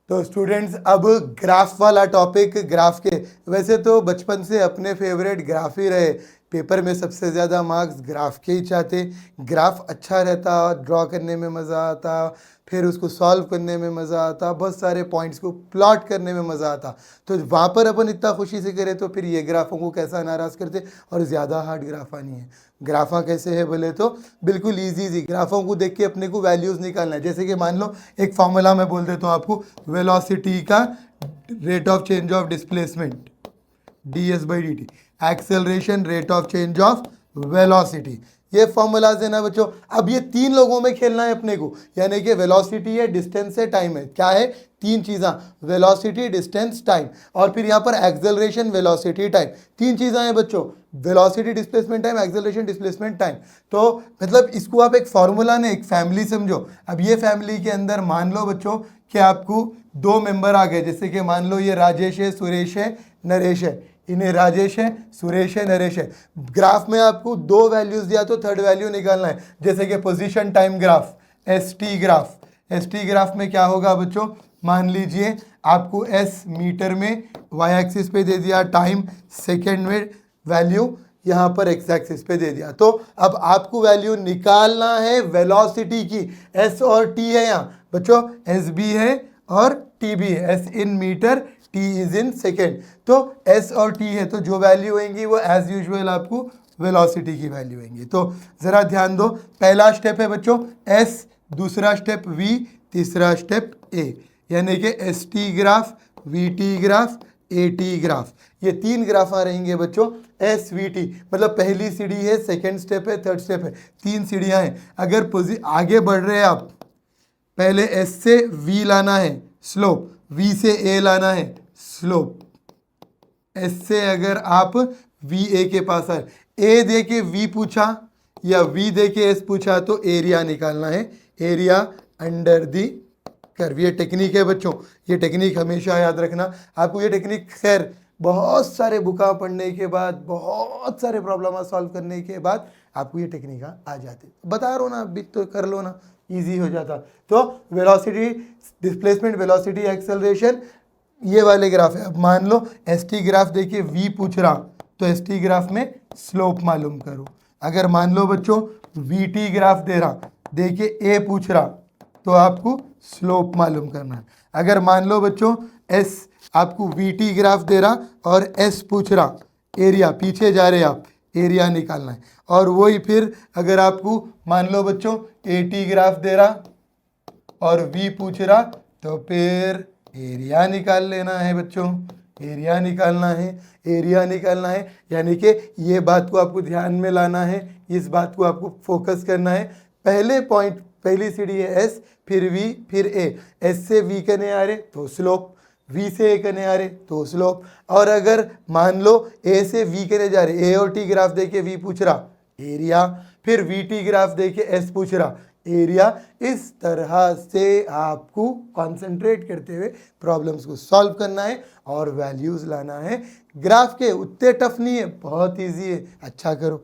तो स्टूडेंट्स अब ग्राफ वाला टॉपिक, ग्राफ के वैसे तो बचपन से अपने फेवरेट ग्राफ ही रहे, पेपर में सबसे ज़्यादा मार्क्स ग्राफ के ही चाहते। ग्राफ अच्छा रहता, ड्रॉ करने में मज़ा आता, फिर उसको सॉल्व करने में मज़ा आता, बहुत सारे पॉइंट्स को प्लॉट करने में मज़ा आता। तो वहाँ पर अपन इतना खुशी से करें तो फिर ये ग्राफों को कैसा नाराज़ करते, और ज़्यादा हार्ड ग्राफा नहीं है। ग्राफा कैसे है बोले तो बिल्कुल इजी ग्राफों को देख के अपने को वैल्यूज़ निकालना है। जैसे कि मान लो एक फॉर्मूला मैं बोल देता हूँ आपको, वेलोसिटी का rate of change of displacement ds/dt, acceleration rate of change of velocity, ये फॉर्मूलाज है ना बच्चों। अब ये तीन लोगों में खेलना है अपने को, यानी कि वेलोसिटी है, डिस्टेंस है, टाइम है। क्या है? तीन चीज़ें, वेलोसिटी, डिस्टेंस, टाइम, और फिर यहाँ पर एक्सेलरेशन, वेलोसिटी, टाइम, तीन चीज़ें हैं बच्चों, velocity, displacement, time, acceleration, displacement, time. तो मतलब इसको आप एक फॉर्मूला ने एक फैमिली समझो। अब ये फैमिली के अंदर मान लो बच्चों कि आपको दो मेंबर आ गए, जैसे कि मान लो ये राजेश है, सुरेश है, नरेश है, इन्हें राजेश है, सुरेश है, नरेश है। ग्राफ में आपको दो वैल्यूज दिया तो थर्ड वैल्यू निकालना है, जैसे कि position time graph, ST graph. ST graph में क्या होगा बच्चों, मान लीजिए आपको एस मीटर में वाई एक्सिस पे दे दिया, टाइम सेकेंड में वैल्यू यहाँ पर एक्स एक्सिस पे दे दिया। तो अब आपको वैल्यू निकालना है वेलोसिटी की। एस और टी है यहाँ बच्चों, एस भी है और टी भी है, S in metre, T is in second. तो एस और टी है, तो जो वैल्यू होंगी वो एज यूजुअल आपको वेलोसिटी की वैल्यू होंगी। तो ज़रा ध्यान दो, पहला स्टेप है बच्चों एस, दूसरा स्टेप वी, तीसरा स्टेप ए, यानी कि S T graph, we T graph, A T graph. ये तीन ग्राफा रहेंगे बच्चों, एस वी टी, मतलब पहली सीढ़ी है, सेकेंड स्टेप है, थर्ड स्टेप है, तीन सीढ़ियाँ हैं। अगर आगे बढ़ रहे हैं आप, पहले एस से वी लाना है स्लोप, वी से ए लाना है स्लोप। एस से अगर आप वी ए के पास आए, ए दे के वी पूछा या वी दे के एस पूछा तो एरिया निकालना है, एरिया अंडर दी कर्व। ये टेक्निक है बच्चों, ये टेक्निक हमेशा याद रखना। आपको ये टेक्निक खैर बहुत सारे बुका पढ़ने के बाद, बहुत सारे प्रॉब्लम सॉल्व करने के बाद आपको ये टेक्निक आ जाती। बता रहा हूँ ना, अभी तो कर लो ना, इजी हो जाता। तो वेलोसिटी, डिस्प्लेसमेंट, वेलोसिटी, एक्सेलरेशन, ये वाले ग्राफ है। अब मान लो एस टी ग्राफ देखिए वी पूछ रहा, तो एस टी ग्राफ में स्लोप मालूम करो। अगर मान लो बच्चों वी टी ग्राफ दे रहा, देखिए ए पूछ रहा, तो आपको स्लोप मालूम करना है। अगर मान लो बच्चों एस आपको वी टी ग्राफ दे रहा और एस पूछ रहा, एरिया, पीछे जा रहे आप, एरिया निकालना है। और वही फिर अगर आपको मान लो बच्चों ए टी ग्राफ दे रहा और वी पूछ रहा, तो फिर एरिया निकाल लेना है बच्चों, एरिया निकालना है, एरिया निकालना है। यानी कि ये बात को आपको ध्यान में लाना है, इस बात को आपको फोकस करना है। पहले पॉइंट, पहली सीढ़ी है एस, फिर वी, फिर ए। एस से वी करने आ रहे तो स्लोप, वी से ए करने आ रहे तो स्लोप। और अगर मान लो ए से वी करने जा रहे, ए और टी ग्राफ देके वी पूछ रहा, एरिया, फिर वी टी ग्राफ देके एस पूछ रहा, एरिया। इस तरह से आपको कंसंट्रेट करते हुए प्रॉब्लम्स को सॉल्व करना है और वैल्यूज लाना है। ग्राफ के उतने टफ नहीं है, बहुत इजी है, अच्छा करो।